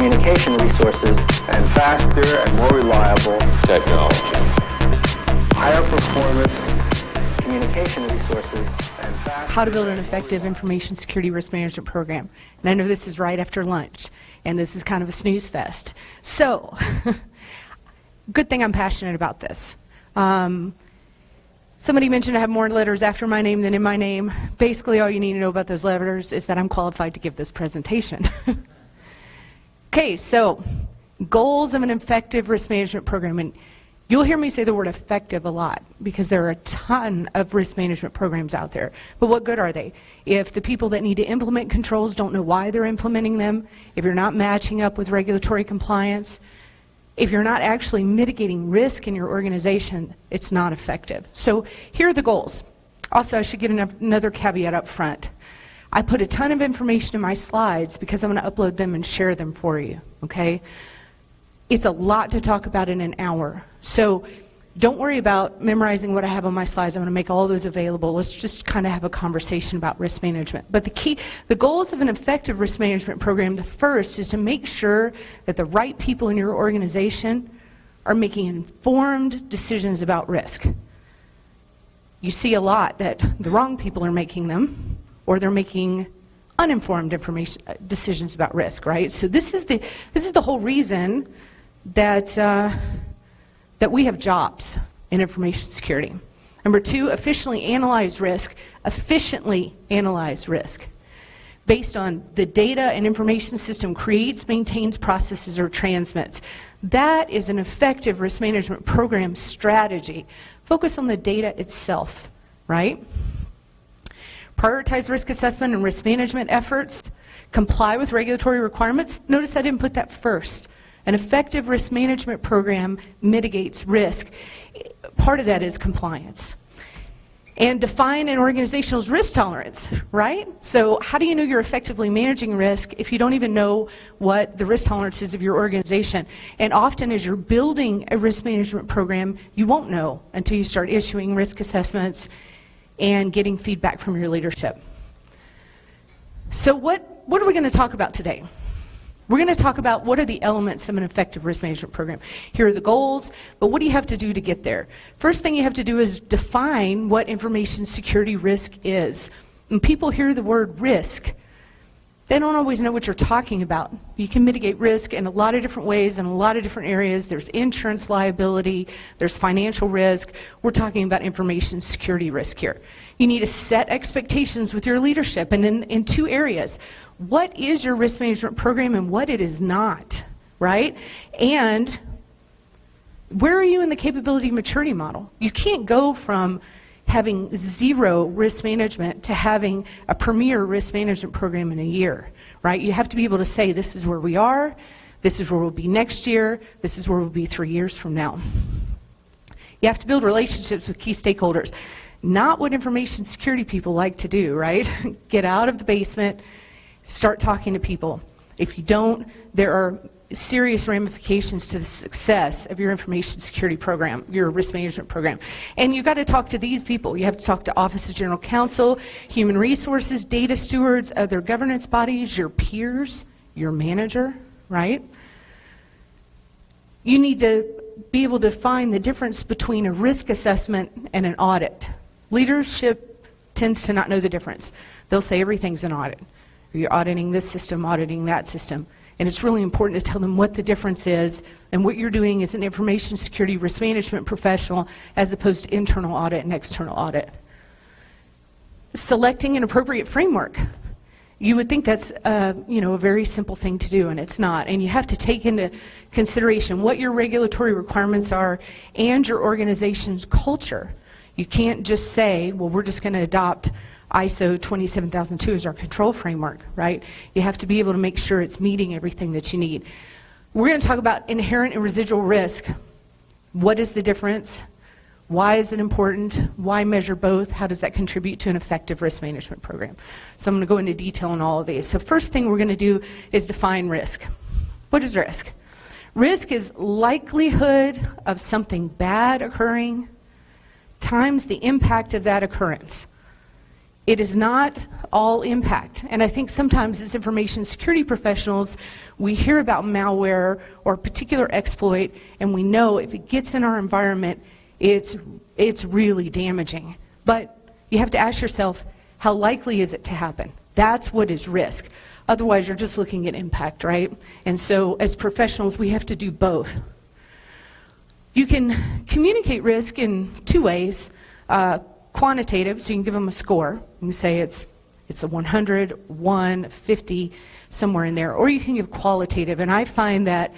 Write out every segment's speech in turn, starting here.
communication resources, and faster and more reliable technology. Higher performance communication resources and faster... How to build an effective information security risk management program. And I know this is right after lunch, and this is kind of a snooze fest. So, good thing I'm passionate about this. Somebody mentioned I have more letters after my name than in my name. Basically, all you need to know about those letters is that I'm qualified to give this presentation. Okay, so goals of an effective risk management program. And you'll hear me say the word effective a lot because there are a ton of risk management programs out there. But what good are they? If the people that need to implement controls don't know why they're implementing them, if you're not matching up with regulatory compliance, if you're not actually mitigating risk in your organization, it's not effective. So here are the goals. Also, I should get another caveat up front. I put a ton of information in my slides because I'm going to upload them and share them for you, okay? It's a lot to talk about in an hour. So don't worry about memorizing what I have on my slides. I'm going to make all those available. Let's just kind of have a conversation about risk management. But the goals of an effective risk management program, the first is to make sure that the right people in your organization are making informed decisions about risk. You see a lot that the wrong people are making them, or they're making uninformed decisions about risk, right? So this is the whole reason that that we have jobs in information security. Number two, efficiently analyze risk based on the data an information system creates, maintains, processes, or transmits. That is an effective risk management program strategy. Focus on the data itself, right? Prioritize risk assessment and risk management efforts. Comply with regulatory requirements. Notice I didn't put that first. An effective risk management program mitigates risk. Part of that is compliance. And define an organization's risk tolerance, right? So how do you know you're effectively managing risk if you don't even know what the risk tolerance is of your organization? And often as you're building a risk management program, you won't know until you start issuing risk assessments and getting feedback from your leadership. So what are we going to talk about today? We're going to talk about what are the elements of an effective risk management program. Here are the goals, but what do you have to do to get there? First thing you have to do is define what information security risk is. When people hear the word risk, they don't always know what you're talking about. You can mitigate risk in a lot of different ways in a lot of different areas. There's insurance liability, there's financial risk. We're talking about information security risk here. You need to set expectations with your leadership, and in two areas. What is your risk management program and what it is not, right? And where are you in the capability maturity model? You can't go from having zero risk management to having a premier risk management program in a year, right? You have to be able to say, this is where we are, this is where we'll be next year, this is where we'll be 3 years from now. You have to build relationships with key stakeholders. Not what information security people like to do, right? Get out of the basement, start talking to people. If you don't, there are serious ramifications to the success of your information security program, your risk management program. And you've got to talk to these people. You have to talk to Office of General Counsel, Human Resources, data stewards, other governance bodies, your peers, your manager, right? You need to be able to find the difference between a risk assessment and an audit. Leadership tends to not know the difference. They'll say everything's an audit. You're auditing this system, auditing that system. And it's really important to tell them what the difference is and what you're doing as an information security risk management professional as opposed to internal audit and external audit. Selecting an appropriate framework. You would think that's a very simple thing to do, and it's not. And you have to take into consideration what your regulatory requirements are and your organization's culture. You can't just say, well, we're just going to adopt ISO 27002 is our control framework, right? You have to be able to make sure it's meeting everything that you need. We're going to talk about inherent and residual risk. What is the difference? Why is it important? Why measure both? How does that contribute to an effective risk management program? So I'm going to go into detail on all of these. So first thing we're going to do is define risk. What is risk? Risk is likelihood of something bad occurring times the impact of that occurrence. it is not all impact. And I think sometimes as information security professionals, we hear about malware or a particular exploit, and we know if it gets in our environment, it's really damaging. But you have to ask yourself, how likely is it to happen? That's what is risk. Otherwise, you're just looking at impact, right? And so as professionals, we have to do both. You can communicate risk in two ways. Quantitative, so you can give them a score. You can say it's a 100, 1, 50, somewhere in there. Or you can give qualitative, and I find that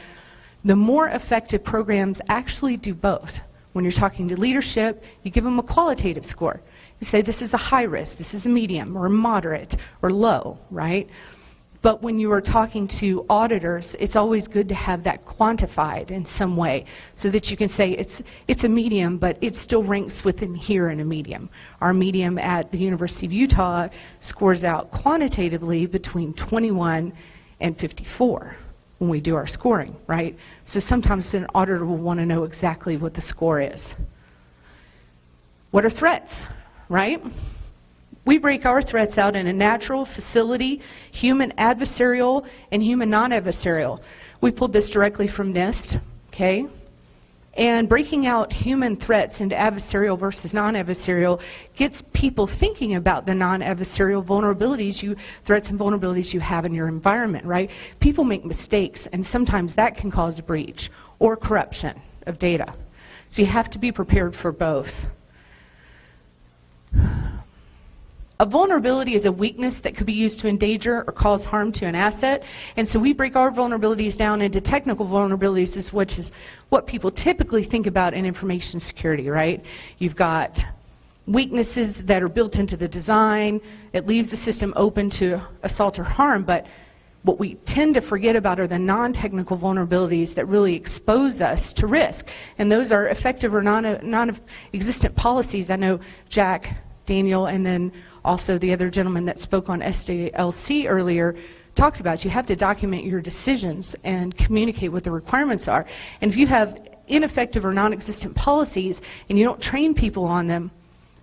the more effective programs actually do both. When you're talking to leadership, you give them a qualitative score. You say this is a high risk, this is a medium, or moderate, or low, right? But when you are talking to auditors, it's always good to have that quantified in some way so that you can say it's a medium, but it still ranks within here in a medium. Our medium at the University of Utah scores out quantitatively between 21 and 54 when we do our scoring, right? So sometimes an auditor will want to know exactly what the score is. What are threats, right? We break our threats out in a natural, facility, human adversarial, and human non-adversarial. We pulled this directly from NIST, okay? And breaking out human threats into adversarial versus non-adversarial gets people thinking about the non-adversarial vulnerabilities, threats and vulnerabilities you have in your environment, right? People make mistakes, and sometimes that can cause a breach or corruption of data. So you have to be prepared for both. A vulnerability is a weakness that could be used to endanger or cause harm to an asset. And so we break our vulnerabilities down into technical vulnerabilities, which is what people typically think about in information security, right? You've got weaknesses that are built into the design. It leaves the system open to assault or harm, but what we tend to forget about are the non-technical vulnerabilities that really expose us to risk. And those are effective or non-existent policies. I know Jack, Daniel, and then also the other gentleman that spoke on SDLC earlier talked about you have to document your decisions and communicate what the requirements are. And if you have ineffective or non-existent policies and you don't train people on them,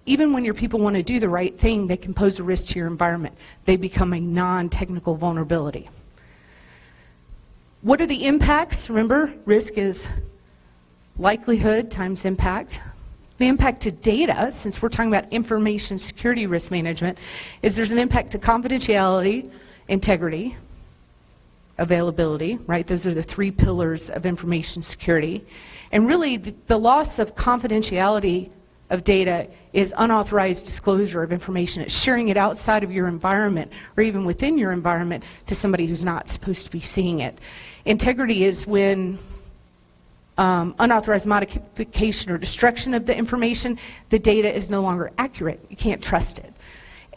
even when your people want to do the right thing, they can pose a risk to your environment. They become a non-technical vulnerability. What are the impacts? Remember, risk is likelihood times impact. The impact to data, since we're talking about information security risk management, is there's an impact to confidentiality, integrity, availability, right? Those are the three pillars of information security. And really, the loss of confidentiality of data is unauthorized disclosure of information. It's sharing it outside of your environment or even within your environment to somebody who's not supposed to be seeing it. Integrity is when unauthorized modification or destruction of the information, the data is no longer accurate. You can't trust it.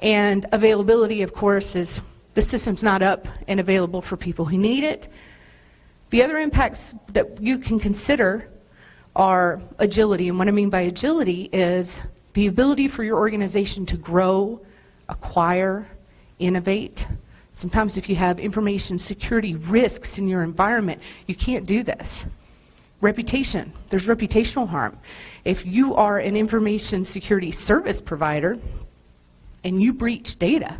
And availability, of course, is the system's not up and available for people who need it. The other impacts that you can consider are agility. And what I mean by agility is the ability for your organization to grow, acquire, innovate. Sometimes if you have information security risks in your environment, you can't do this. Reputation, there's reputational harm. If you are an information security service provider and you breach data,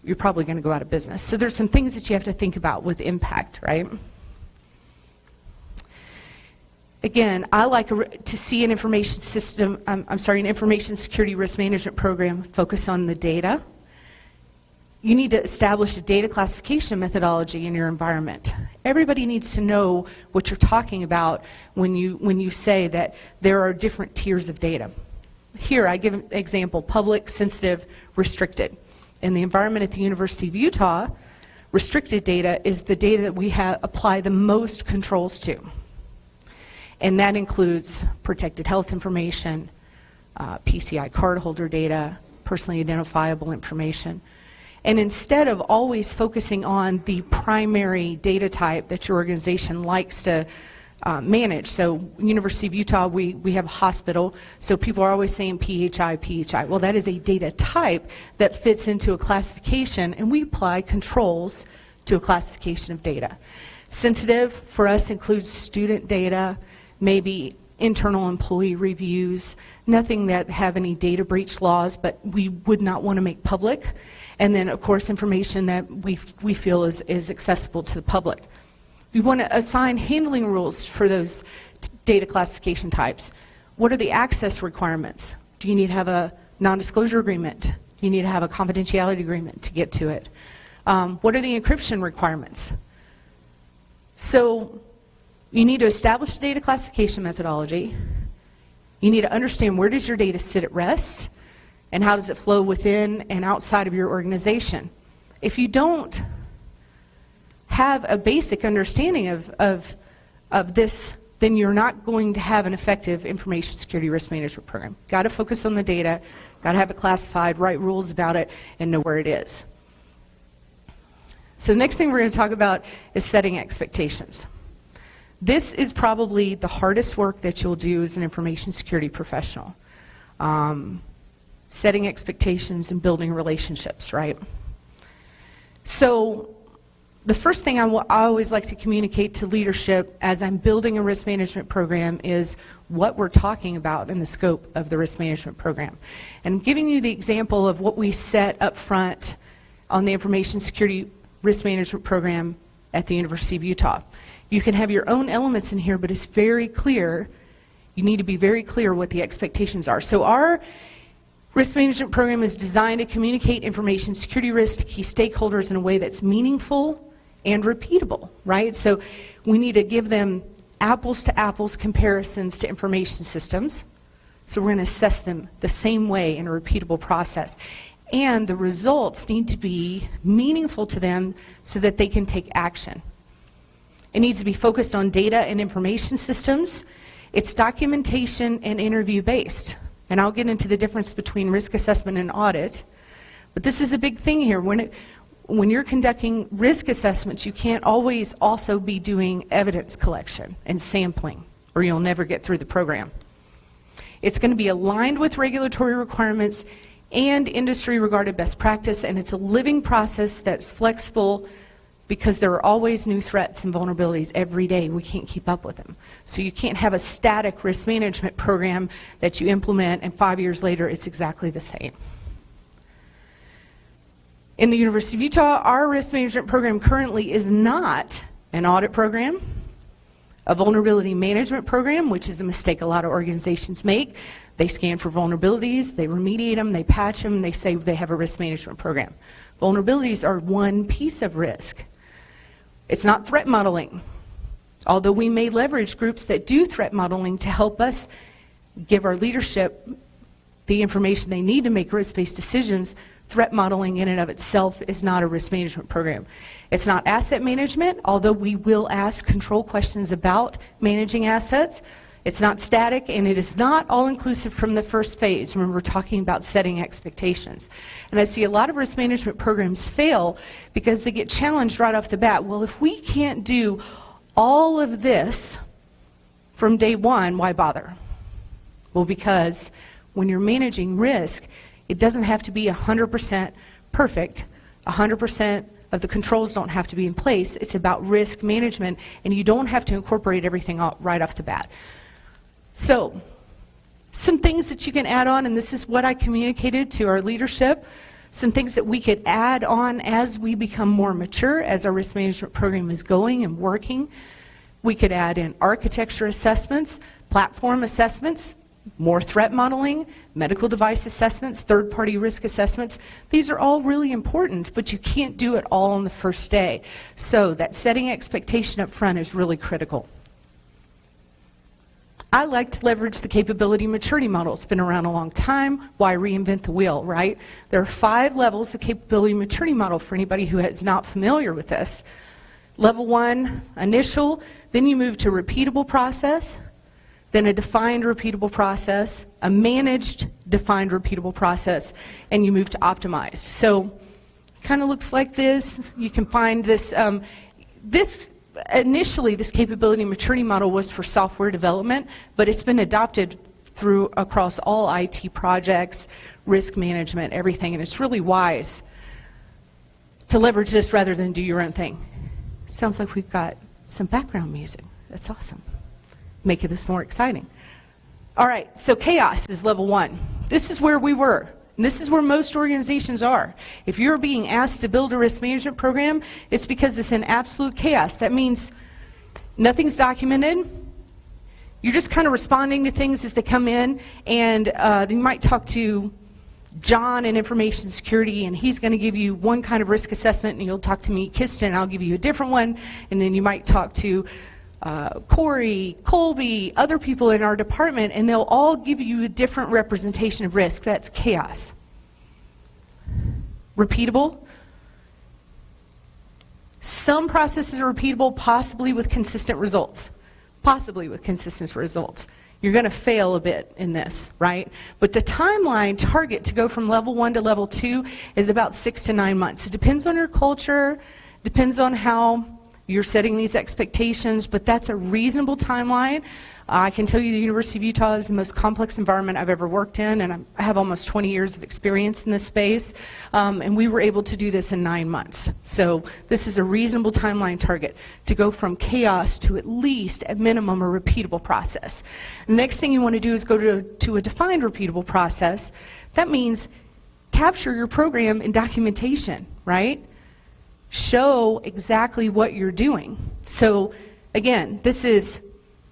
you're probably going to go out of business. So there's some things that you have to think about with impact, right? Again, I like to see an information system, an information security risk management program focus on the data. You need to establish a data classification methodology in your environment. Everybody needs to know what you're talking about when you say that there are different tiers of data. Here, I give an example: public, sensitive, restricted. In the environment at the University of Utah, restricted data is the data that we apply the most controls to. And that includes protected health information, PCI cardholder data, personally identifiable information. And instead of always focusing on the primary data type that your organization likes to manage, so University of Utah, we have a hospital, so people are always saying PHI. Well, that is a data type that fits into a classification, and we apply controls to a classification of data. Sensitive for us includes student data, maybe internal employee reviews, nothing that have any data breach laws, but we would not want to make public. And then, of course, information that we feel is accessible to the public. We want to assign handling rules for those data classification types. What are the access requirements? Do you need to have a non-disclosure agreement? Do you need to have a confidentiality agreement to get to it? What are the encryption requirements? So you need to establish the data classification methodology. You need to understand where does your data sit at rest and how does it flow within and outside of your organization. If you don't have a basic understanding of this, then you're not going to have an effective information security risk management program. Got to focus on the data, got to have it classified, write rules about it, and know where it is. So the next thing we're going to talk about is setting expectations. This is probably the hardest work that you'll do as an information security professional. Setting expectations and building relationships, right? So the first thing I always like to communicate to leadership as I'm building a risk management program is what we're talking about in the scope of the risk management program. And I'm giving you the example of what we set up front on the information security risk management program at the University of Utah. You can have your own elements in here, but it's very clear, you need to be very clear what the expectations are. So our risk management program is designed to communicate information security risk to key stakeholders in a way that's meaningful and repeatable, right? So we need to give them apples to apples comparisons to information systems. So we're going to assess them the same way in a repeatable process. And the results need to be meaningful to them so that they can take action. It needs to be focused on data and information systems. It's documentation and interview based. And I'll get into the difference between risk assessment and audit. But this is a big thing here. When you're conducting risk assessments, you can't always also be doing evidence collection and sampling, or you'll never get through the program. It's going to be aligned with regulatory requirements and industry-regarded best practice, and it's a living process that's flexible because there are always new threats and vulnerabilities every day. We can't keep up with them. So you can't have a static risk management program that you implement and 5 years later it's exactly the same. In the University of Utah, our risk management program currently is not an audit program, a vulnerability management program, which is a mistake a lot of organizations make. They scan for vulnerabilities, they remediate them, they patch them, they say they have a risk management program. Vulnerabilities are one piece of risk. It's not threat modeling. Although we may leverage groups that do threat modeling to help us give our leadership the information they need to make risk-based decisions, threat modeling in and of itself is not a risk management program. It's not asset management, although we will ask control questions about managing assets. It's not static, and it is not all-inclusive from the first phase. Remember, we're talking about setting expectations. And I see a lot of risk management programs fail because they get challenged right off the bat. Well, if we can't do all of this from day one, why bother? Well, because when you're managing risk, it doesn't have to be 100% perfect. 100% of the controls don't have to be in place. It's about risk management, and you don't have to incorporate everything right off the bat. So, some things that you can add on, and this is what I communicated to our leadership, some things that we could add on as we become more mature, as our risk management program is going and working. We could add in architecture assessments, platform assessments, more threat modeling, medical device assessments, third-party risk assessments. These are all really important, but you can't do it all on the first day. So that setting expectation up front is really critical. I like to leverage the capability maturity model. It's been around a long time. Why reinvent the wheel, right? There are 5 levels of capability maturity model for anybody who is not familiar with this. Level 1, initial, then you move to repeatable process, then a defined repeatable process, a managed defined repeatable process, and you move to optimized. So kind of looks like this. You can find this, initially this capability maturity model was for software development, but it's been adopted across all IT projects, risk management, everything, and it's really wise to leverage this rather than do your own thing. Sounds like we've got some background music. That's awesome. Making this more exciting. All right, so chaos is level 1. This is where we were. And this is where most organizations are. If you're being asked to build a risk management program, it's because it's in absolute chaos. That means nothing's documented. You're just kind of responding to things as they come in, and then you might talk to John in information security, and he's going to give you one kind of risk assessment, and you'll talk to me, Kiston, and I'll give you a different one, and then you might talk to Corey, Colby, other people in our department, and they'll all give you a different representation of risk. That's chaos. Repeatable. Some processes are repeatable, possibly with consistent results. Possibly with consistent results. You're going to fail a bit in this, right? But the timeline target to go from level 1 to level 2 is about 6 to 9 months. It depends on your culture, depends on how you're setting these expectations, but that's a reasonable timeline. I can tell you the University of Utah is the most complex environment I've ever worked in, and I have almost 20 years of experience in this space, and we were able to do this in 9 months. So this is a reasonable timeline target to go from chaos to at least, at minimum, a repeatable process. The next thing you want to do is go to a defined repeatable process. That means capture your program in documentation, right? Show exactly what you're doing. So again, this is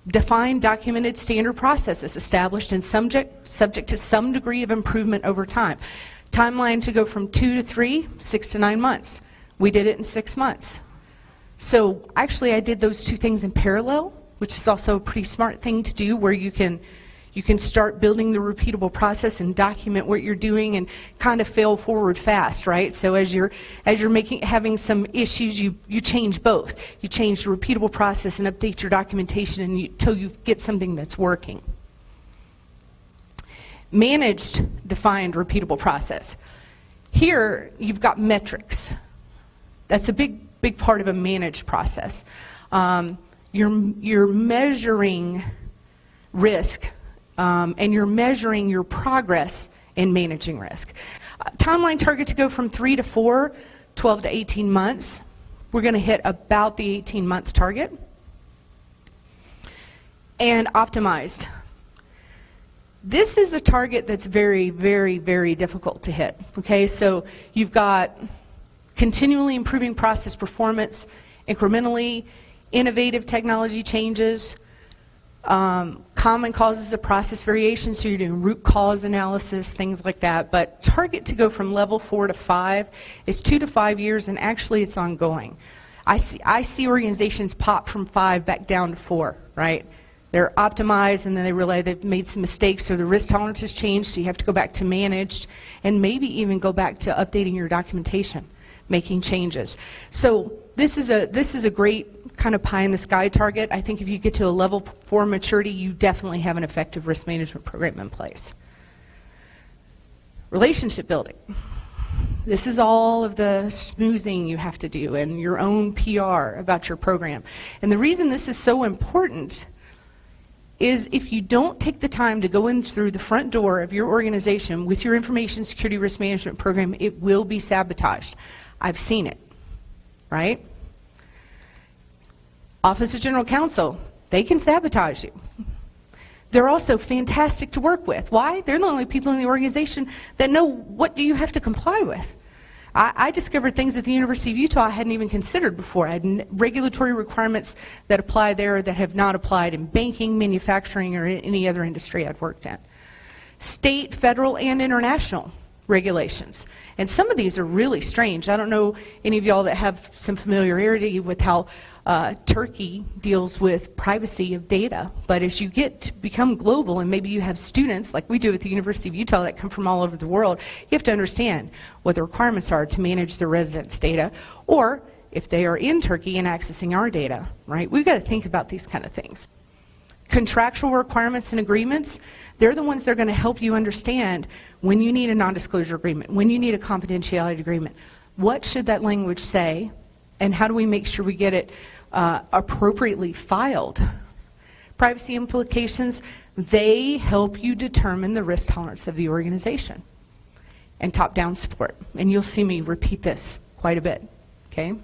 defined, documented, standard processes established and subject to some degree of improvement over time. Timeline to go from 2 to 3, 6 to 9 months. We did it in 6 months. So actually I did those two things in parallel, which is also a pretty smart thing to do, where you can start building the repeatable process and document what you're doing and kind of fail forward fast, right? So as you're having some issues, you change both. You change the repeatable process and update your documentation until you get something that's working. Managed defined repeatable process. Here you've got metrics. That's a big part of a managed process. You're measuring risk. And you're measuring your progress in managing risk. Timeline target to go from 3 to 4, 12 to 18 months. We're going to hit about the 18-month target. And optimized. This is a target that's very, very, very difficult to hit. Okay, so you've got continually improving process performance, incrementally, innovative technology changes, common causes of process variation, so you're doing root cause analysis, things like that. But target to go from level 4 to 5 is 2 to 5 years, and actually it's ongoing. I see organizations pop from 5 back down to 4, right? They're optimized, and then they realize they've made some mistakes, so the risk tolerance has changed, so you have to go back to managed, and maybe even go back to updating your documentation, making changes. So this is a great kind of pie in the sky target. I think if you get to a level 4 maturity, you definitely have an effective risk management program in place. Relationship building. This is all of the schmoozing you have to do and your own PR about your program. And the reason this is so important is if you don't take the time to go in through the front door of your organization with your information security risk management program, it will be sabotaged. I've seen it, right? Office of General Counsel, they can sabotage you. They're also fantastic to work with. Why? They're the only people in the organization that know what do you have to comply with. I discovered things at the University of Utah I hadn't even considered before. I had regulatory requirements that apply there that have not applied in banking, manufacturing, or any other industry I've worked in. State, federal, and international regulations. And some of these are really strange. I don't know any of y'all that have some familiarity with how Turkey deals with privacy of data, but as you get to become global, and maybe you have students like we do at the University of Utah that come from all over the world, you have to understand what the requirements are to manage the residents' data, or if they are in Turkey and accessing our data, right? We've got to think about these kind of things. Contractual requirements and agreements, they're the ones that are going to help you understand when you need a non-disclosure agreement, when you need a confidentiality agreement. What should that language say, and how do we make sure we get it appropriately filed? Privacy implications, they help you determine the risk tolerance of the organization. And top-down support. And you'll see me repeat this quite a bit, okay?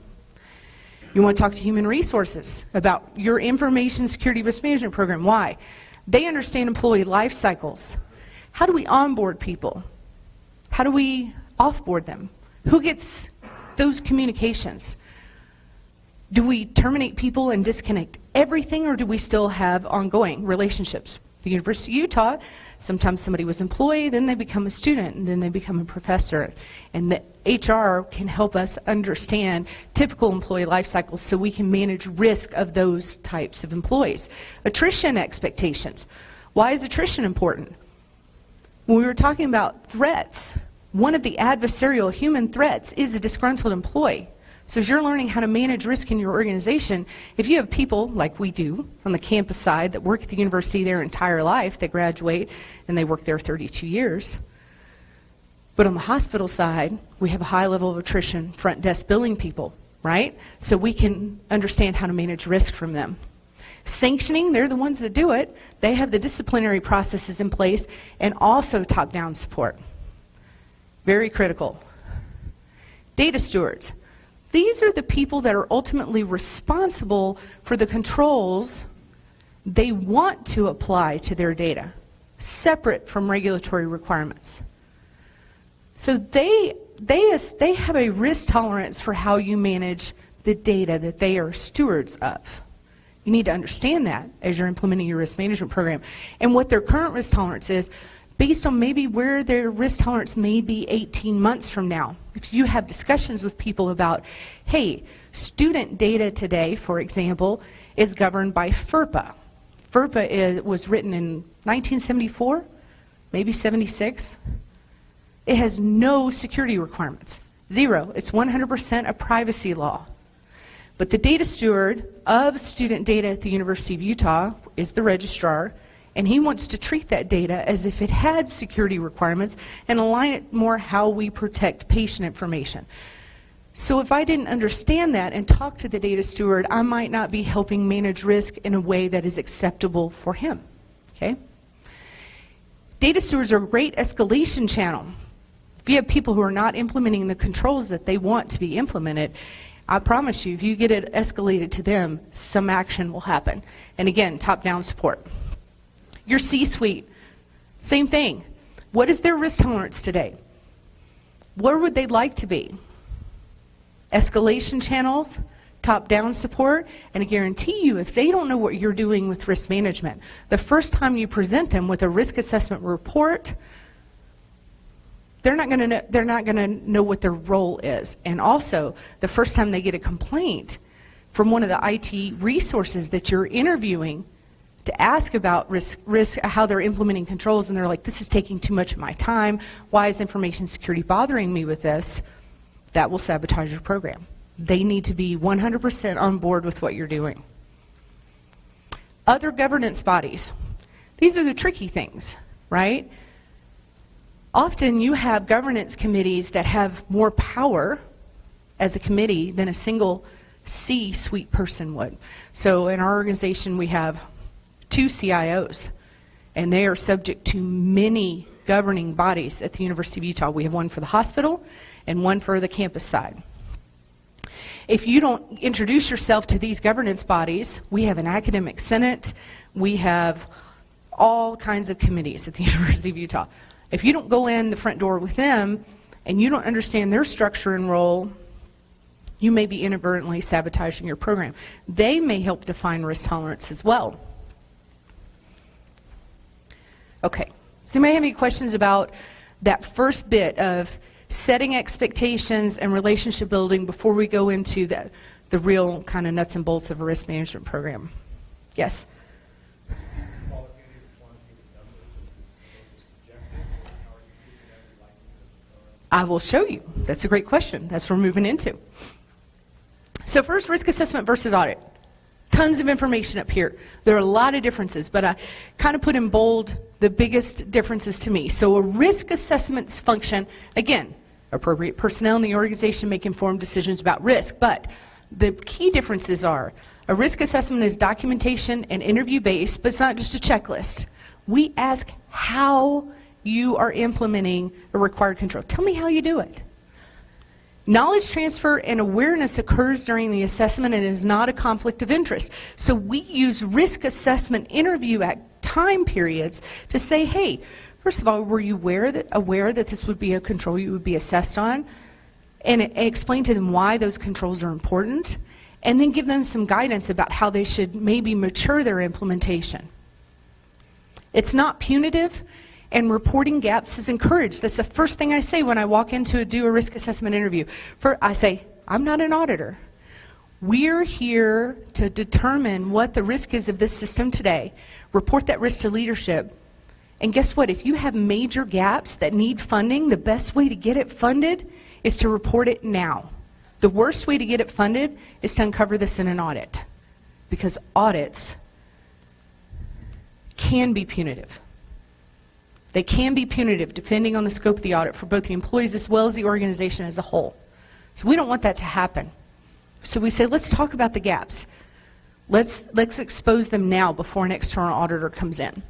You want to talk to human resources about your information security risk management program. Why? They understand employee life cycles. How do we onboard people? How do we offboard them? Who gets those communications? Do we terminate people and disconnect everything, or do we still have ongoing relationships? The University of Utah, sometimes somebody was employee, then they become a student, and then they become a professor. And the HR can help us understand typical employee life cycles so we can manage risk of those types of employees. Attrition expectations. Why is attrition important? When we were talking about threats, one of the adversarial human threats is a disgruntled employee. So as you're learning how to manage risk in your organization, if you have people, like we do, on the campus side that work at the university their entire life, they graduate and they work there 32 years. But on the hospital side, we have a high level of attrition, front desk billing people, right? So we can understand how to manage risk from them. Sanctioning, they're the ones that do it. They have the disciplinary processes in place and also top-down support. Very critical. Data stewards. These are the people that are ultimately responsible for the controls they want to apply to their data, separate from regulatory requirements. So they have a risk tolerance for how you manage the data that they are stewards of. You need to understand that as you're implementing your risk management program. And what their current risk tolerance is, based on maybe where their risk tolerance may be 18 months from now. If you have discussions with people about, hey, student data today, for example, is governed by FERPA. FERPA was written in 1974, maybe 76. It has no security requirements, zero. It's 100% a privacy law. But the data steward of student data at the University of Utah is the registrar, and he wants to treat that data as if it had security requirements and align it more how we protect patient information. So if I didn't understand that and talk to the data steward, I might not be helping manage risk in a way that is acceptable for him. Okay? Data stewards are a great escalation channel. If you have people who are not implementing the controls that they want to be implemented, I promise you, if you get it escalated to them, some action will happen. And again, top-down support. Your C-suite, same thing. What is their risk tolerance today? Where would they like to be? Escalation channels, top-down support, and I guarantee you, if they don't know what you're doing with risk management, the first time you present them with a risk assessment report, they're not going to know what their role is. And also, the first time they get a complaint from one of the IT resources that you're interviewing to ask about risk, how they're implementing controls, and they're like, this is taking too much of my time, why is information security bothering me with this? That will sabotage your program. They need to be 100% on board with what you're doing. Other governance bodies. These are the tricky things, right? Often you have governance committees that have more power as a committee than a single C-suite person would. So in our organization we have 2 CIOs, and they are subject to many governing bodies at the University of Utah. We have one for the hospital and one for the campus side. If you don't introduce yourself to these governance bodies, we have an academic senate, we have all kinds of committees at the University of Utah. If you don't go in the front door with them and you don't understand their structure and role, you may be inadvertently sabotaging your program. They may help define risk tolerance as well. Okay, so you may have any questions about that first bit of setting expectations and relationship building before we go into the real kind of nuts and bolts of a risk management program. Yes? I will show you. That's a great question. That's what we're moving into. So first, risk assessment versus audit. Tons of information up here. There are a lot of differences, but I kind of put in bold the biggest differences to me. So a risk assessment's function, again, appropriate personnel in the organization make informed decisions about risk, but the key differences are a risk assessment is documentation and interview based, but it's not just a checklist. We ask how you are implementing a required control. Tell me how you do it. Knowledge transfer and awareness occurs during the assessment and is not a conflict of interest. So we use risk assessment interview time periods to say, hey, first of all, were you aware that this would be a control you would be assessed on? And explain to them why those controls are important, and then give them some guidance about how they should maybe mature their implementation. It's not punitive, and reporting gaps is encouraged. That's the first thing I say when I walk in to do a risk assessment interview. I say, I'm not an auditor. We're here to determine what the risk is of this system today, report that risk to leadership, and guess what? If you have major gaps that need funding, the best way to get it funded is to report it now. The worst way to get it funded is to uncover this in an audit, because audits can be punitive. They can be punitive depending on the scope of the audit for both the employees as well as the organization as a whole. So we don't want that to happen. So we say, let's talk about the gaps. Let's expose them now before an external auditor comes in.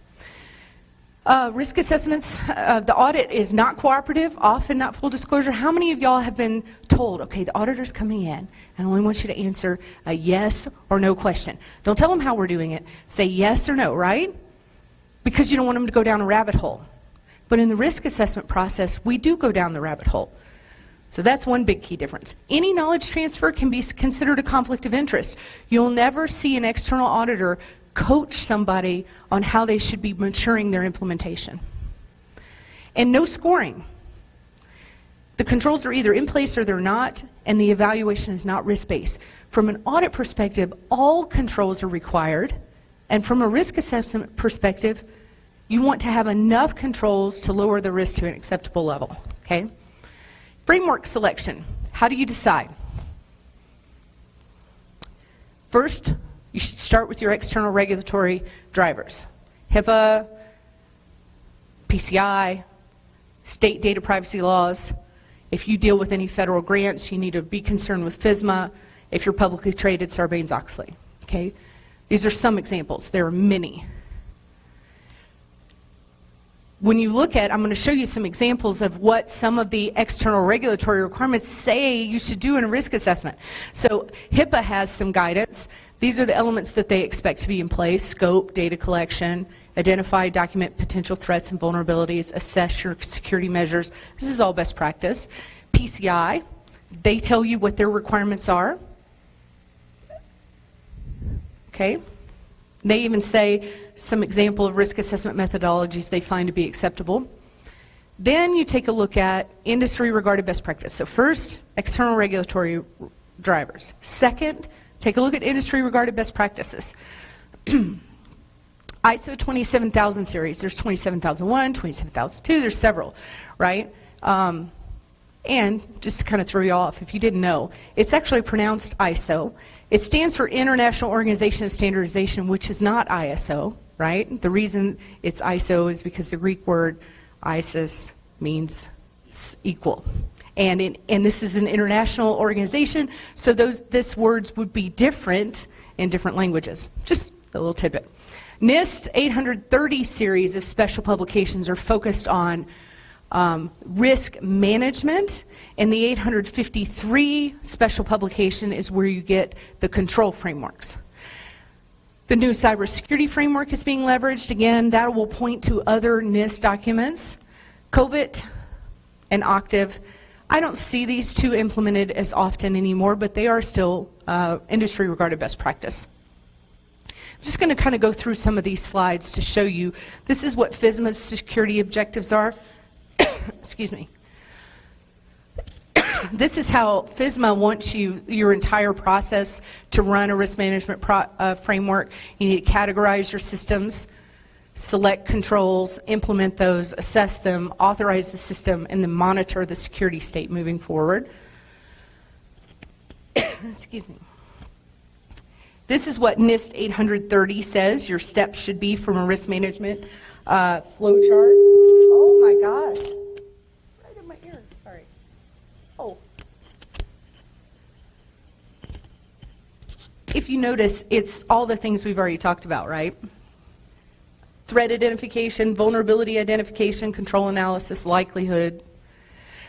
Risk assessments, the audit is not cooperative, often not full disclosure. How many of y'all have been told, okay, the auditor's coming in, and I only want you to answer a yes or no question. Don't tell them how we're doing it. Say yes or no, right? Because you don't want them to go down a rabbit hole. But in the risk assessment process, we do go down the rabbit hole. So that's one big key difference. Any knowledge transfer can be considered a conflict of interest. You'll never see an external auditor coach somebody on how they should be maturing their implementation. And no scoring. The controls are either in place or they're not, and the evaluation is not risk-based. From an audit perspective, all controls are required, and from a risk assessment perspective, you want to have enough controls to lower the risk to an acceptable level, okay? Framework selection. How do you decide? First, you should start with your external regulatory drivers. HIPAA, PCI, state data privacy laws. If you deal with any federal grants, you need to be concerned with FSMA. If you're publicly traded, Sarbanes-Oxley, okay? These are some examples. There are many. When you look at, I'm going to show you some examples of what some of the external regulatory requirements say you should do in a risk assessment. So HIPAA has some guidance. These are the elements that they expect to be in place: scope, data collection, identify, document potential threats and vulnerabilities, assess your security measures. This is all best practice. PCI, they tell you what their requirements are. Okay. They even say some example of risk assessment methodologies they find to be acceptable. Then you take a look at industry regarded best practice. So first, external regulatory drivers. Second, take a look at industry regarded best practices. ISO 27000 series, there's 27001, 27002, there's several, right? And just to kind of throw you off, if you didn't know, it's actually pronounced ISO. It stands for International Organization of Standardization, which is not ISO, right? The reason it's ISO is because the Greek word ISIS means equal. And this is an international organization, so this words would be different in different languages. Just a little tidbit. NIST 830 series of special publications are focused on risk management, and the 853 special publication is where you get the control frameworks. The new cybersecurity framework is being leveraged. Again, that will point to other NIST documents. COBIT and Octave. I don't see these two implemented as often anymore, but they are still industry regarded best practice. I'm just going to kind of go through some of these slides to show you. This is what FSMA's security objectives are. Excuse me. This is how FSMA wants your entire process to run a risk management framework. You need to categorize your systems, select controls, implement those, assess them, authorize the system, and then monitor the security state moving forward. Excuse me. This is what NIST 830 says your steps should be from a risk management flow chart. Oh my gosh. Right in my ear, sorry. Oh. If you notice, it's all the things we've already talked about, right? Threat identification, vulnerability identification, control analysis, likelihood.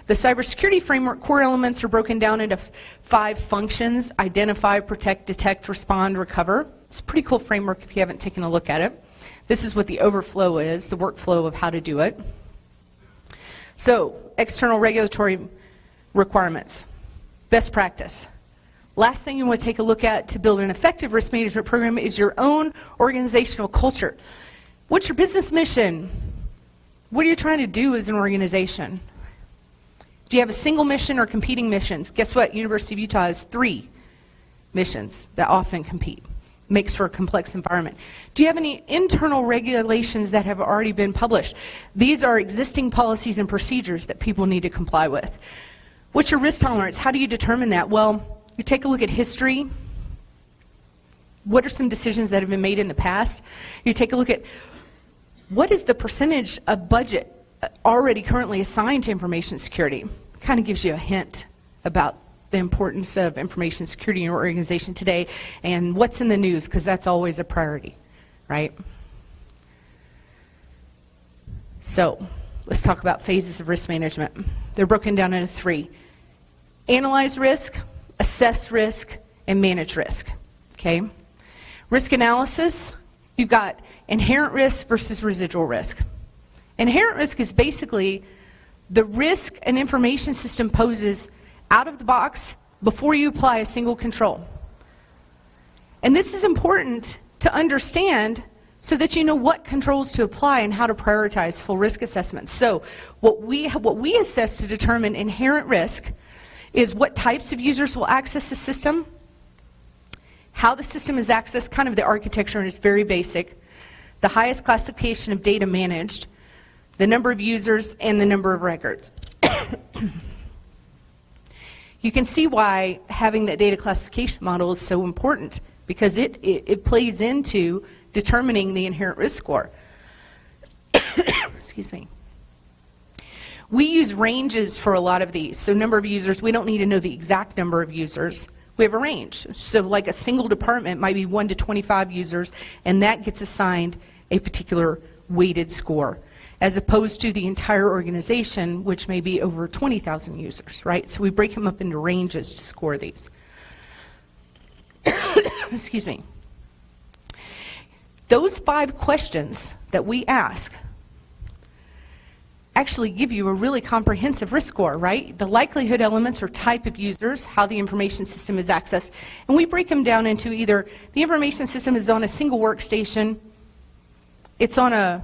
The cybersecurity framework core elements are broken down into 5 functions: identify, protect, detect, respond, recover. It's a pretty cool framework if you haven't taken a look at it. This is what the overflow is, the workflow of how to do it. So, external regulatory requirements, best practice. Last thing you want to take a look at to build an effective risk management program is your own organizational culture. What's your business mission? What are you trying to do as an organization? Do you have a single mission or competing missions? Guess what? University of Utah has 3 missions that often compete. Makes for a complex environment. Do you have any internal regulations that have already been published? These are existing policies and procedures that people need to comply with. What's your risk tolerance? How do you determine that? Well, you take a look at history. What are some decisions that have been made in the past? You take a look at what is the percentage of budget already currently assigned to information security. Kind of gives you a hint about the importance of information security in your organization today and what's in the news, because that's always a priority, right? So let's talk about phases of risk management. They're broken down into 3. Analyze risk, assess risk, and manage risk, okay? Risk analysis, you've got inherent risk versus residual risk. Inherent risk is basically the risk an information system poses out of the box before you apply a single control. And this is important to understand so that you know what controls to apply and how to prioritize full risk assessments. So what we assess to determine inherent risk is what types of users will access the system, how the system is accessed, kind of the architecture, and it's very basic, the highest classification of data managed, the number of users, and the number of records. You can see why having that data classification model is so important, because it plays into determining the inherent risk score. Excuse me. We use ranges for a lot of these. So number of users, we don't need to know the exact number of users. We have a range. So like a single department might be 1 to 25 users, and that gets assigned a particular weighted score, as opposed to the entire organization, which may be over 20,000 users, right? So we break them up into ranges to score these. Excuse me. Those 5 questions that we ask actually give you a really comprehensive risk score, right? The likelihood elements or type of users, how the information system is accessed, and we break them down into either the information system is on a single workstation, it's on a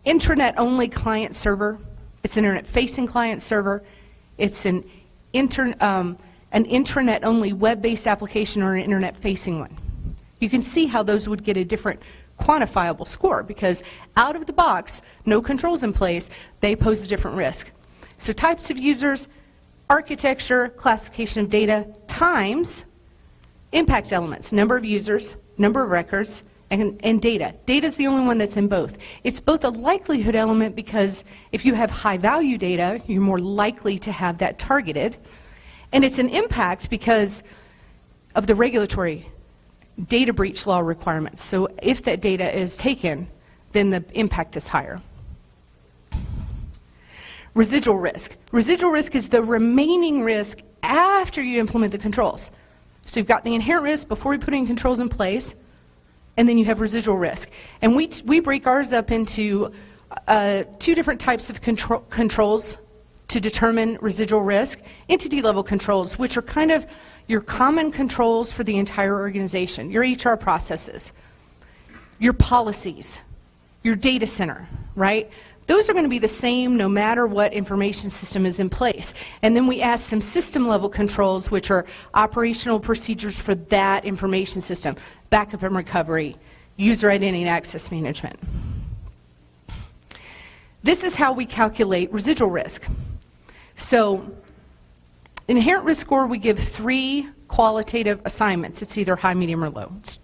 intranet-only client server, it's an internet-facing client server, it's an intranet-only web-based application or an internet-facing one. You can see how those would get a different quantifiable score, because out of the box, no controls in place, they pose a different risk. So types of users, architecture, classification of data, times impact elements, number of users, number of records, and data. Data is the only one that's in both. It's both a likelihood element, because if you have high value data, you're more likely to have that targeted. And it's an impact because of the regulatory data breach law requirements. So if that data is taken, then the impact is higher. Residual risk. Residual risk is the remaining risk after you implement the controls. So you've got the inherent risk before you put any controls in place, and then you have residual risk. And we break ours up into 2 different types of controls to determine residual risk. Entity level controls, which are kind of your common controls for the entire organization, your HR processes, your policies, your data center, right? Those are going to be the same no matter what information system is in place. And then we add some system level controls, which are operational procedures for that information system, backup and recovery, user identity and access management. This is how we calculate residual risk. So inherent risk score, we give 3 qualitative assignments. It's either high, medium, or low. It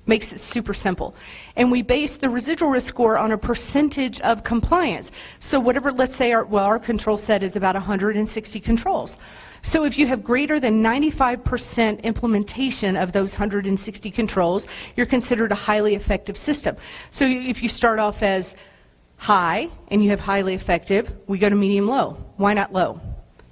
makes it super simple. And we base the residual risk score on a percentage of compliance. So whatever, let's say our control set is about 160 controls. So if you have greater than 95% implementation of those 160 controls, you're considered a highly effective system. So if you start off as high and you have highly effective, we go to medium low. Why not low?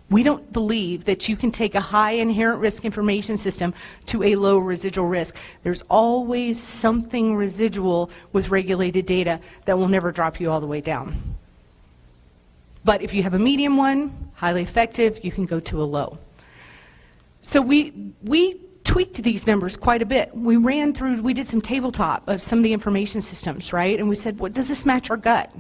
We don't believe that you can take a high inherent risk information system to a low residual risk. There's always something residual with regulated data that will never drop you all the way down. But if you have a medium one, highly effective, you can go to a low. So we tweaked these numbers quite a bit. We did some tabletop of some of the information systems, right? And we said, what, does this match our gut?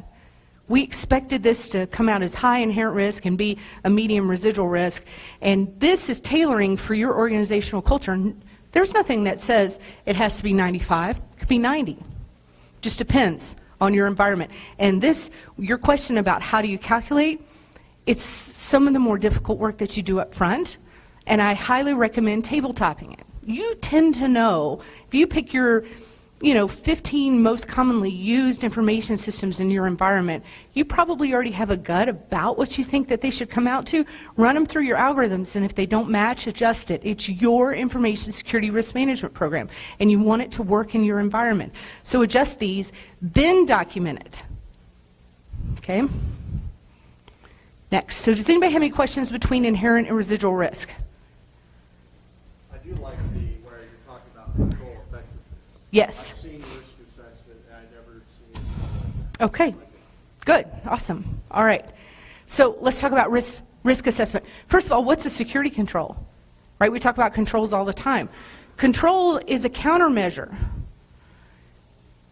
We expected this to come out as high inherent risk and be a medium residual risk. And this is tailoring for your organizational culture. And there's nothing that says it has to be 95. It could be 90. Just depends on your environment. And this, your question about how do you calculate, it's some of the more difficult work that you do up front. And I highly recommend tabletopping it. You tend to know, if you pick your 15 most commonly used information systems in your environment, you probably already have a gut about what you think that they should come out to. Run them through your algorithms, and if they don't match, adjust it. It's your information security risk management program, and you want it to work in your environment. So adjust these, then document it. Okay? Next, so does anybody have any questions between inherent and residual risk? I do like where you're talking about control effectiveness. Yes. I've seen risk assessment, and I've never seen it. Okay, good, awesome. All right, so let's talk about risk assessment. First of all, what's a security control? Right, we talk about controls all the time. Control is a countermeasure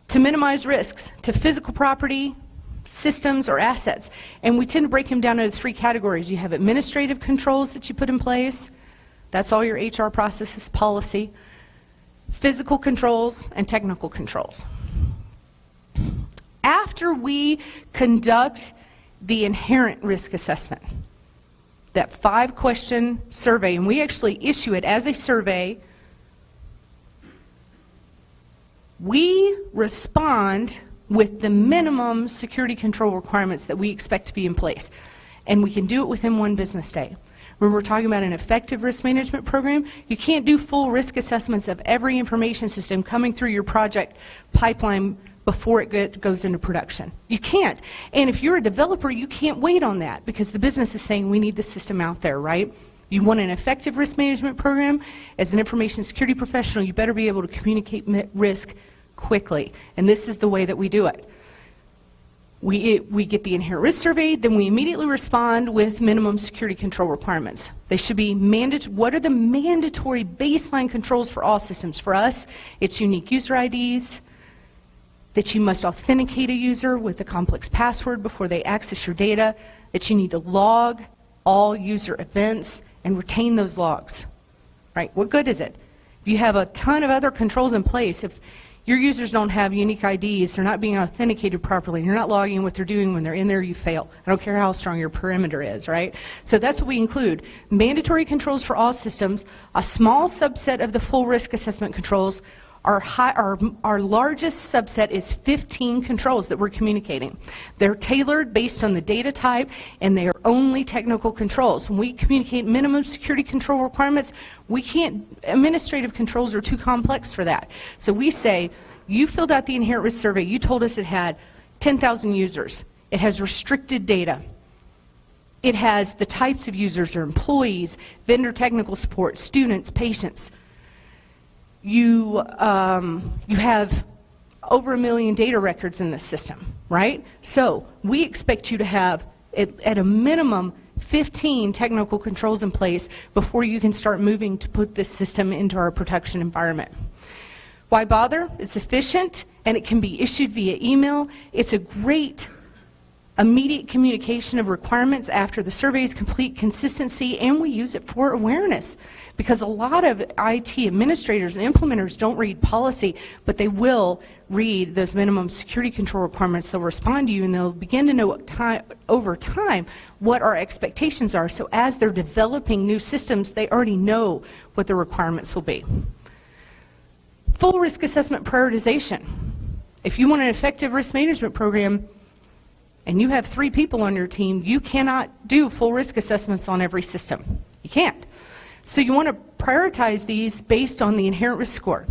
to minimize risks to physical property, systems, or assets. And we tend to break them down into three categories. You have administrative controls that you put in place. That's all your HR processes, policy. Physical controls, and technical controls. After we conduct the inherent risk assessment, that 5-question survey, and we actually issue it as a survey, we respond with the minimum security control requirements that we expect to be in place. And we can do it within 1 business day. When we're talking about an effective risk management program, you can't do full risk assessments of every information system coming through your project pipeline before it goes into production. You can't. And if you're a developer, you can't wait on that because the business is saying we need the system out there, right? You want an effective risk management program. As an information security professional, you better be able to communicate risk quickly. And this is the way that we do it. We get the inherent risk survey, then we immediately respond with minimum security control requirements. They should be what are the mandatory baseline controls for all systems? For us, it's unique user IDs, that you must authenticate a user with a complex password before they access your data, that you need to log all user events and retain those logs. Right? What good is it? If you have a ton of other controls in place, if your users don't have unique IDs, they're not being authenticated properly, you're not logging what they're doing when they're in there, you fail. I don't care how strong your perimeter is, right? So that's what we include. Mandatory controls for all systems, a small subset of the full risk assessment controls. Our largest subset is 15 controls that we're communicating. They're tailored based on the data type, and they are only technical controls. When we communicate minimum security control requirements, we can't, administrative controls are too complex for that. So we say, you filled out the inherent risk survey, you told us it had 10,000 users. It has restricted data. It has the types of users or employees, vendor technical support, students, patients. You have over 1 million data records in this system, right? So we expect you to have, at a minimum, 15 technical controls in place before you can start moving to put this system into our production environment. Why bother? It's efficient, and it can be issued via email. It's a great immediate communication of requirements after the survey is complete, consistency, and we use it for awareness. Because a lot of IT administrators and implementers don't read policy, but they will read those minimum security control requirements. They'll respond to you, and they'll begin to know over time what our expectations are. So as they're developing new systems, they already know what the requirements will be. Full risk assessment prioritization. If you want an effective risk management program, and you have 3 people on your team, you cannot do full risk assessments on every system. You can't. So you want to prioritize these based on the inherent risk score.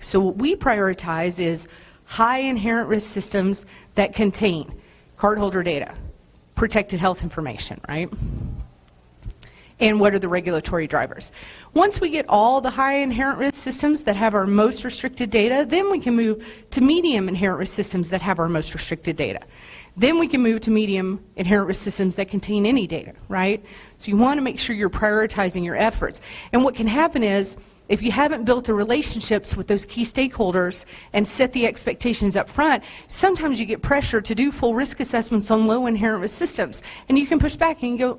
So what we prioritize is high inherent risk systems that contain cardholder data, protected health information, right? And what are the regulatory drivers? Once we get all the high inherent risk systems that have our most restricted data, then we can move to medium inherent risk systems that have our most restricted data. Then we can move to medium inherent risk systems that contain any data, right? So you want to make sure you're prioritizing your efforts. And what can happen is, if you haven't built the relationships with those key stakeholders and set the expectations up front, sometimes you get pressure to do full risk assessments on low inherent risk systems. And you can push back and go,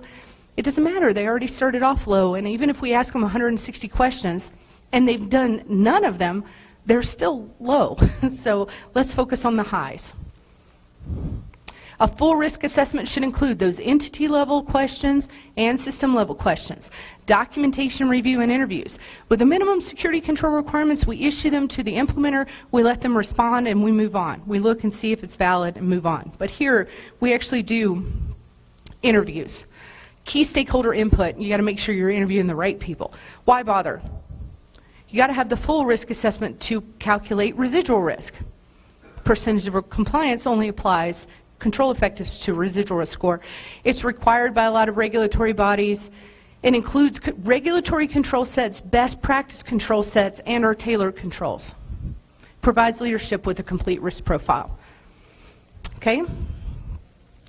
it doesn't matter, they already started off low, and even if we ask them 160 questions and they've done none of them, they're still low. So let's focus on the highs. A full risk assessment should include those entity level questions and system level questions, documentation review and interviews. With the minimum security control requirements, we issue them to the implementer, we let them respond, and we move on. We look and see if it's valid and move on. But here, we actually do interviews. Key stakeholder input, you got to make sure you're interviewing the right people. Why bother? You got to have the full risk assessment to calculate residual risk. Percentage of compliance only applies control effectiveness to residual risk score. It's required by a lot of regulatory bodies. It includes regulatory control sets, best practice control sets, and our tailored controls. Provides leadership with a complete risk profile. Okay?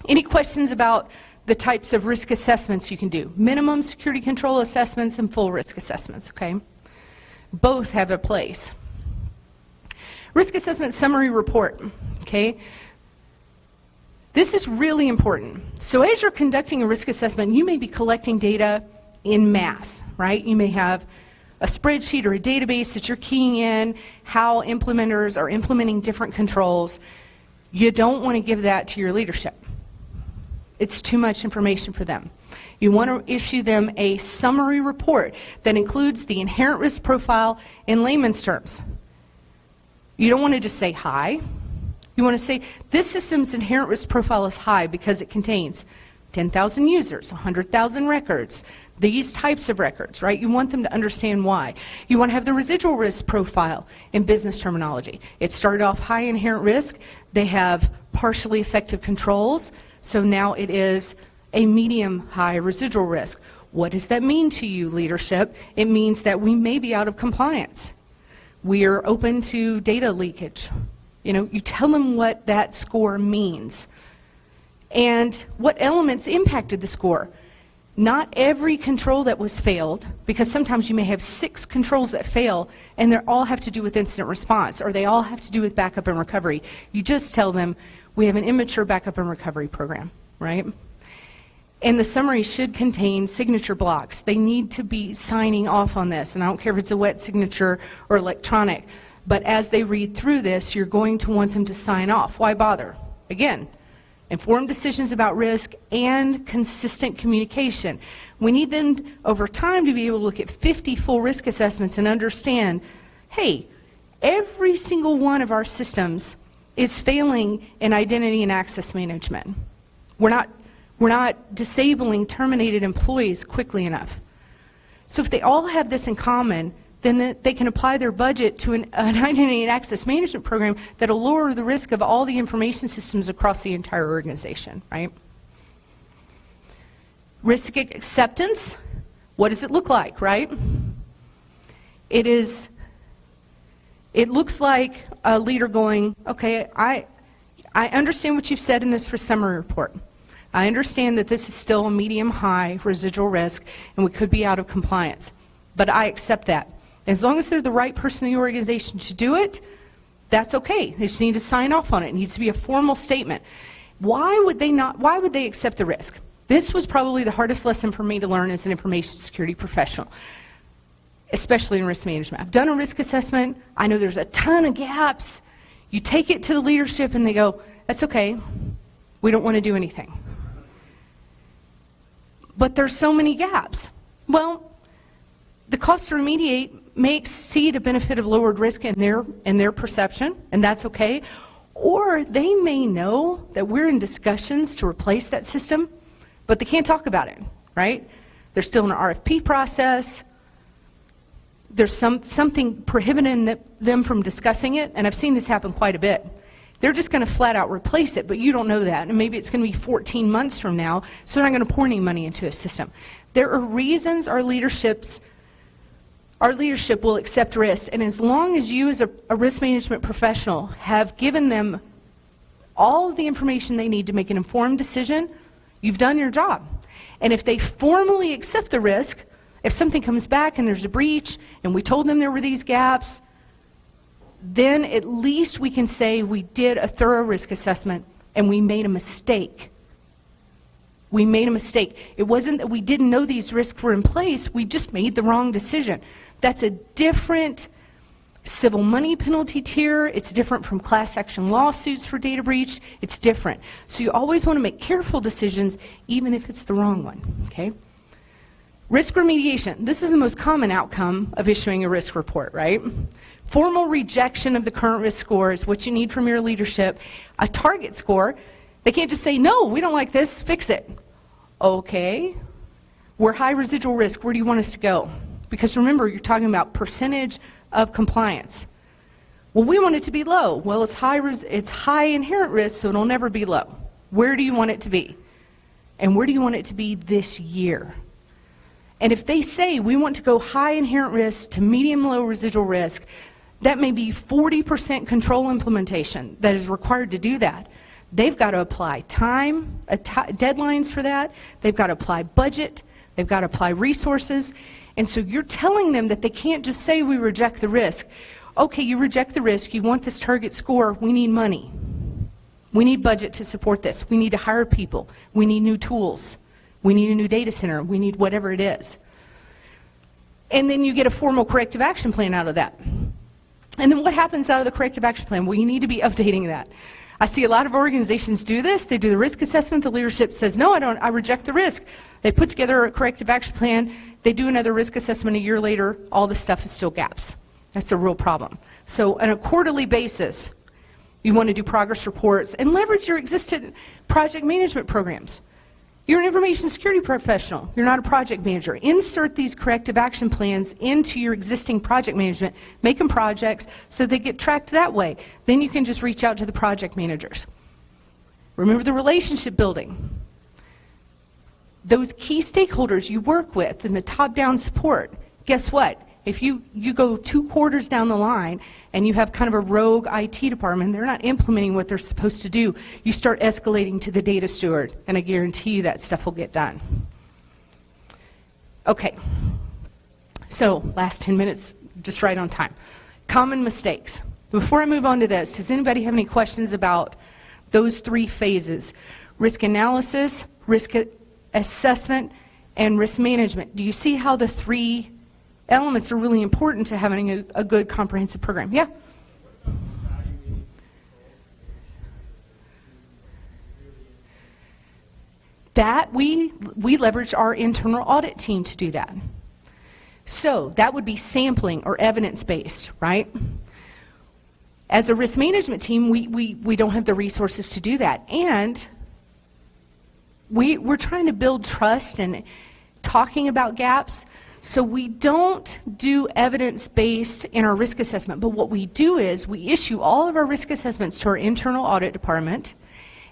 Any questions about the types of risk assessments you can do? Minimum security control assessments and full risk assessments, okay? Both have a place. Risk assessment summary report, okay? This is really important. So as you're conducting a risk assessment, you may be collecting data in mass, right? You may have a spreadsheet or a database that you're keying in how implementers are implementing different controls. You don't want to give that to your leadership. It's too much information for them. You want to issue them a summary report that includes the inherent risk profile in layman's terms. You don't want to just say high. You want to say this system's inherent risk profile is high because it contains 10,000 users, 100,000 records, these types of records, right? You want them to understand why. You want to have the residual risk profile in business terminology. It started off high inherent risk. They have partially effective controls. So now it is a medium-high residual risk. What does that mean to you, leadership? It means that we may be out of compliance. We are open to data leakage. You know, you tell them what that score means and what elements impacted the score. Not every control that was failed, because sometimes you may have 6 controls that fail and they all have to do with incident response, or they all have to do with backup and recovery. You just tell them, we have an immature backup and recovery program, right? And the summary should contain signature blocks. They need to be signing off on this, and I don't care if it's a wet signature or electronic, but as they read through this, you're going to want them to sign off. Why bother? Again, informed decisions about risk and consistent communication. We need them over time to be able to look at 50 full risk assessments and understand, hey, every single one of our systems is failing in identity and access management. We're not disabling terminated employees quickly enough. So if they all have this in common, then they can apply their budget to an identity and access management program that will lower the risk of all the information systems across the entire organization, right? Risk acceptance, what does it look like, right? It looks like a leader going, okay, I understand what you've said in this summary report. I understand that this is still a medium-high residual risk and we could be out of compliance, but I accept that. As long as they're the right person in the organization to do it, that's okay. They just need to sign off on it. It needs to be a formal statement. Why would they accept the risk? This was probably the hardest lesson for me to learn as an information security professional, especially in risk management. I've done a risk assessment. I know there's a ton of gaps. You take it to the leadership and they go, that's okay. We don't want to do anything. But there's so many gaps. Well, the cost to remediate may exceed a benefit of lowered risk in their perception, and that's okay. Or they may know that we're in discussions to replace that system, but they can't talk about it, right? They're still in an RFP process. There's something prohibiting them from discussing it, and I've seen this happen quite a bit. They're just going to flat out replace it, but you don't know that. And maybe it's going to be 14 months from now, so they're not going to pour any money into a system. There are reasons our leadership will accept risk, and as long as you as a risk management professional have given them all of the information they need to make an informed decision, you've done your job. And if they formally accept the risk, if something comes back and there's a breach, and we told them there were these gaps, then at least we can say we did a thorough risk assessment and we made a mistake. We made a mistake. It wasn't that we didn't know these risks were in place, we just made the wrong decision. That's a different civil money penalty tier. It's different from class action lawsuits for data breach. It's different. So you always want to make careful decisions, even if it's the wrong one, okay? Risk remediation. This is the most common outcome of issuing a risk report, right? Formal rejection of the current risk score is what you need from your leadership. A target score, they can't just say, no, we don't like this, fix it. Okay, we're high residual risk, where do you want us to go? Because remember, you're talking about percentage of compliance. Well, we want it to be low. Well, it's high inherent risk, so it'll never be low. Where do you want it to be? And where do you want it to be this year? And if they say we want to go high inherent risk to medium-low residual risk, that may be 40% control implementation that is required to do that. They've got to apply time, deadlines for that. They've got to apply budget. They've got to apply resources. And so you're telling them that they can't just say we reject the risk. Okay, you reject the risk. You want this target score. We need money. We need budget to support this. We need to hire people. We need new tools. We need a new data center. We need whatever it is. And then you get a formal corrective action plan out of that. And then what happens out of the corrective action plan? Well, you need to be updating that. I see a lot of organizations do this. They do the risk assessment. The leadership says, no, I don't. I reject the risk. They put together a corrective action plan. They do another risk assessment a year later. All this stuff is still gaps. That's a real problem. So on a quarterly basis, you want to do progress reports and leverage your existing project management programs. You're an information security professional. You're not a project manager. Insert these corrective action plans into your existing project management. Make them projects so they get tracked that way. Then you can just reach out to the project managers. Remember the relationship building. Those key stakeholders you work with and the top-down support, guess what? If you go 2 quarters down the line and you have kind of a rogue IT department, they're not implementing what they're supposed to do, you start escalating to the data steward, and I guarantee you that stuff will get done. Okay, so last 10 minutes, just right on time. Common mistakes. Before I move on to this, does anybody have any questions about those 3 phases? Risk analysis, risk assessment, and risk management. Do you see how the 3 elements are really important to having a good comprehensive program? Yeah? That we leverage our internal audit team to do that. So that would be sampling or evidence-based, right? As a risk management team, we don't have the resources to do that. And we're trying to build trust and talking about gaps. So we don't do evidence-based in our risk assessment, but what we do is we issue all of our risk assessments to our internal audit department,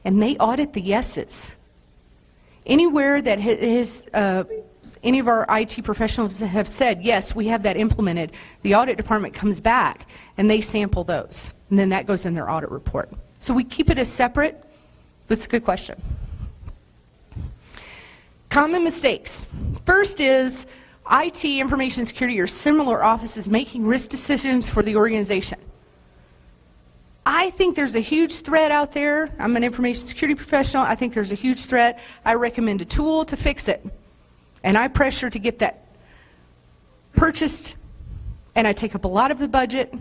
and they audit the yeses. Anywhere that any of our IT professionals have said, yes, we have that implemented, the audit department comes back and they sample those, and then that goes in their audit report. So we keep it as separate, but it's a good question. Common mistakes. First is IT, information security, or similar offices making risk decisions for the organization. I think there's a huge threat out there. I'm an information security professional. I think there's a huge threat. I recommend a tool to fix it. And I pressure to get that purchased, and I take up a lot of the budget.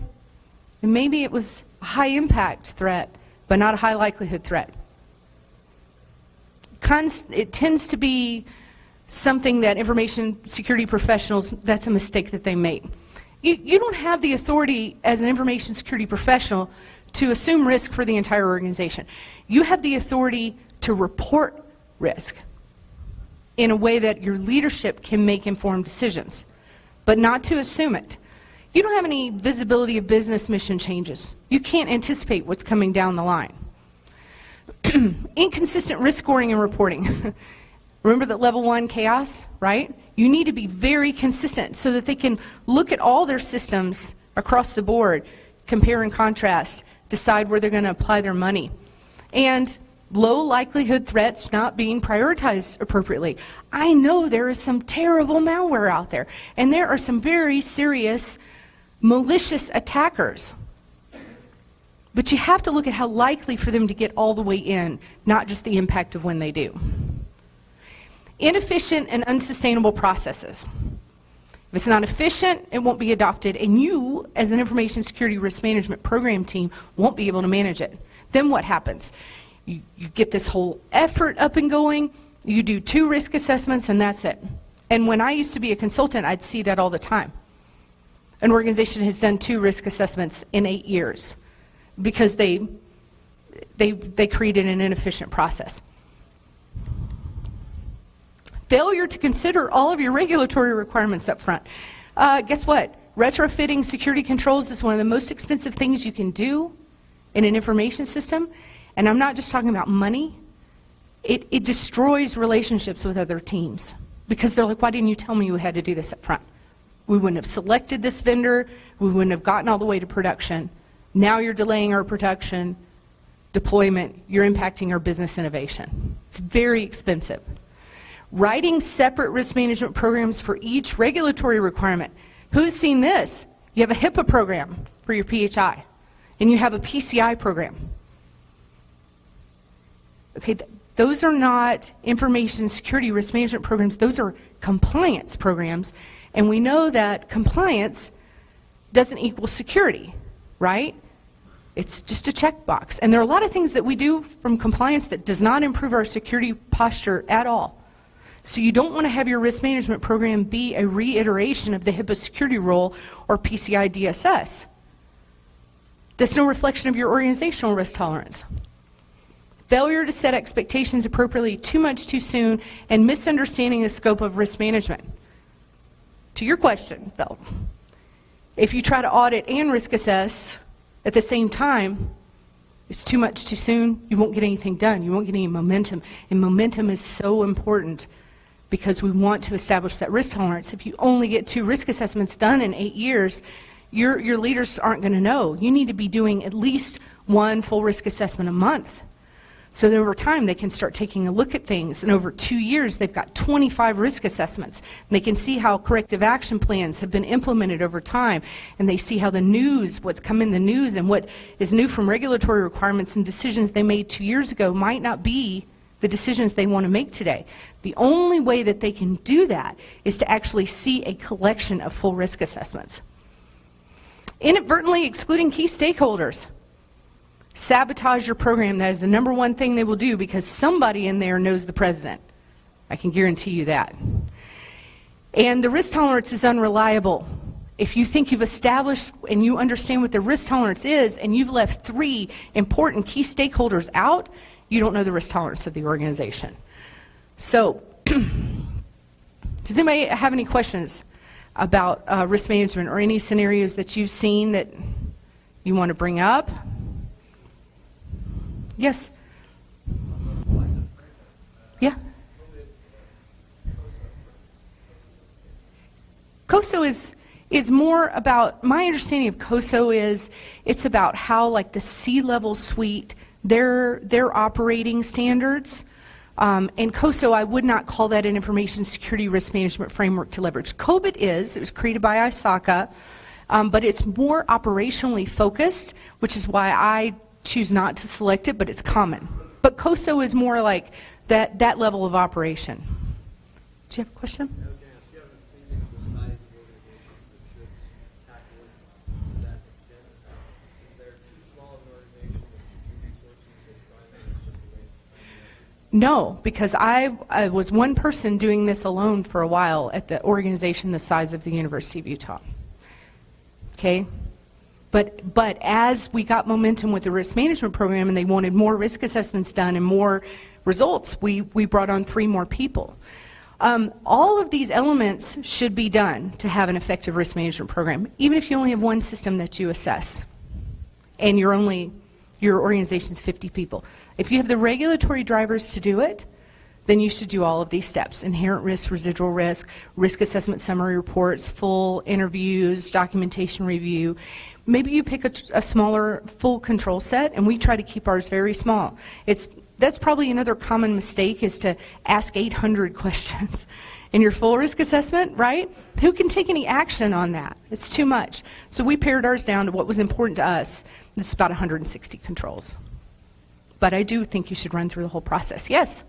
And maybe it was a high impact threat, but not a high likelihood threat. It tends to be something that information security professionals, that's a mistake that they make. You don't have the authority as an information security professional to assume risk for the entire organization. You have the authority to report risk in a way that your leadership can make informed decisions, but not to assume it. You don't have any visibility of business mission changes. You can't anticipate what's coming down the line. Inconsistent risk scoring and reporting. Remember that level 1 chaos, right? You need to be very consistent so that they can look at all their systems across the board, compare and contrast, decide where they're going to apply their money. And low likelihood threats not being prioritized appropriately. I know there is some terrible malware out there, and there are some very serious malicious attackers. But you have to look at how likely for them to get all the way in, not just the impact of when they do. Inefficient and unsustainable processes. If it's not efficient, it won't be adopted, and you, as an information security risk management program team, won't be able to manage it. Then what happens? You get this whole effort up and going, you do 2 risk assessments, and that's it. And when I used to be a consultant, I'd see that all the time. An organization has done 2 risk assessments in 8 years because they created an inefficient process. Failure to consider all of your regulatory requirements up front. Guess what? Retrofitting security controls is one of the most expensive things you can do in an information system. And I'm not just talking about money. It destroys relationships with other teams because they're like, why didn't you tell me you had to do this up front? We wouldn't have selected this vendor. We wouldn't have gotten all the way to production. Now you're delaying our production deployment. You're impacting our business innovation. It's very expensive. Writing separate risk management programs for each regulatory requirement. Who's seen this? You have a HIPAA program for your PHI, and you have a PCI program. Okay, those are not information security risk management programs. Those are compliance programs. And we know that compliance doesn't equal security, right? It's just a checkbox. And there are a lot of things that we do from compliance that does not improve our security posture at all. So you don't want to have your risk management program be a reiteration of the HIPAA security rule or PCI DSS. That's no reflection of your organizational risk tolerance. Failure to set expectations appropriately too much too soon, and misunderstanding the scope of risk management. To your question, though, if you try to audit and risk assess at the same time, it's too much too soon. You won't get anything done. You won't get any momentum. And momentum is so important because we want to establish that risk tolerance. If you only get 2 risk assessments done in 8 years, your leaders aren't going to know. You need to be doing at least 1 full risk assessment a month. So that over time they can start taking a look at things, and over 2 years they've got 25 risk assessments. And they can see how corrective action plans have been implemented over time, and they see how the news, what's come in the news and what is new from regulatory requirements and decisions they made 2 years ago might not be the decisions they want to make today. The only way that they can do that is to actually see a collection of full risk assessments. Inadvertently excluding key stakeholders. Sabotage your program. That is the #1 thing they will do because somebody in there knows the president. I can guarantee you that. And the risk tolerance is unreliable. If you think you've established and you understand what the risk tolerance is and you've left 3 important key stakeholders out, you don't know the risk tolerance of the organization. So, does anybody have any questions about risk management or any scenarios that you've seen that you want to bring up? Yes? Yeah? COSO is more about, my understanding of COSO is, it's about how like the C-level suite, their operating standards, and COSO, I would not call that an information security risk management framework to leverage. COBIT it was created by ISACA, but it's more operationally focused, which is why I choose not to select it, but it's common. But COSO is more like that level of operation. Do you have a question? I was going to ask, do you have an opinion of the size of organizations that should tackle it to that extent? Is there too small of an organization with too few resources that try to make such a waste of time and effort? No, because I was one person doing this alone for a while at the organization the size of the University of Utah. Okay? But as we got momentum with the risk management program and they wanted more risk assessments done and more results, we brought on 3 more people. All of these elements should be done to have an effective risk management program, even if you only have one system that you assess, and your organization's 50 people. If you have the regulatory drivers to do it, then you should do all of these steps: inherent risk, residual risk, risk assessment summary reports, full interviews, documentation review. Maybe you pick a smaller full control set, and we try to keep ours very small. That's probably another common mistake, is to ask 800 questions in your full risk assessment, right? Who can take any action on that? It's too much. So we pared ours down to what was important to us. It's about 160 controls. But I do think you should run through the whole process. Yes?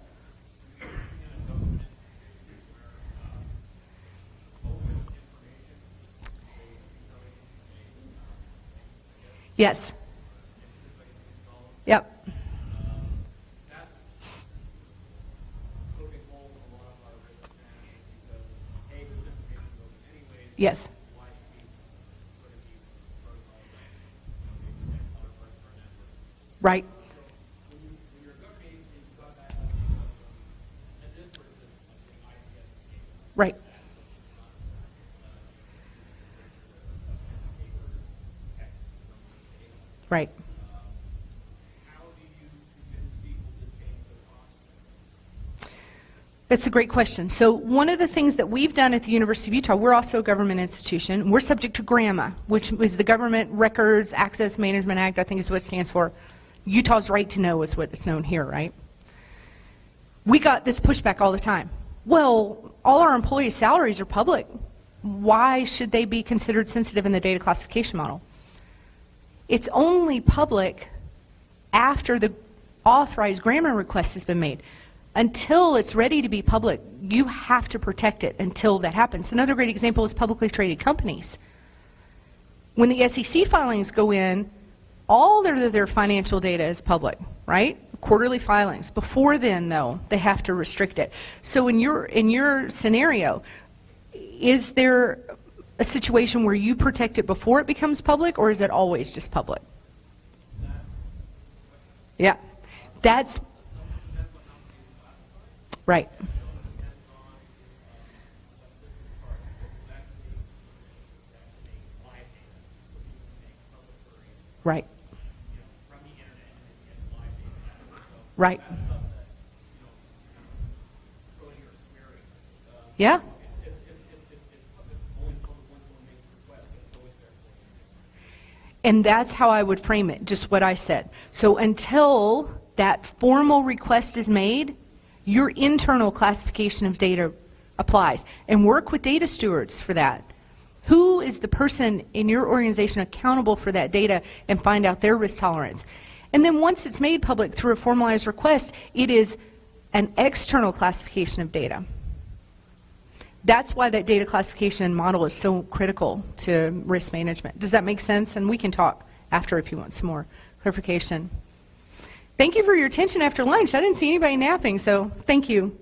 Yes. Yep. Yes. Right. Right. Right. That's a great question. So one of the things that we've done at the University of Utah, we're also a government institution. We're subject to GRAMA, which is the Government Records Access Management Act, I think is what it stands for. Utah's right to know is what it's known here, right? We got this pushback all the time. Well, all our employees' salaries are public. Why should they be considered sensitive in the data classification model? It's only public after the authorized GRAMA request has been made. Until it's ready to be public, you have to protect it until that happens. Another great example is publicly traded companies. When the SEC filings go in, all their financial data is public, right? Quarterly filings. Before then, though, they have to restrict it. So in your scenario, is there a situation where you protect it before it becomes public, or is it always just public? Yeah, that's right. Right. Right. Yeah. And that's how I would frame it, just what I said. So until that formal request is made, your internal classification of data applies. And work with data stewards for that. Who is the person in your organization accountable for that data, and find out their risk tolerance. And then once it's made public through a formalized request, it is an external classification of data. That's why that data classification model is so critical to risk management. Does that make sense? And we can talk after if you want some more clarification. Thank you for your attention after lunch. I didn't see anybody napping, so thank you.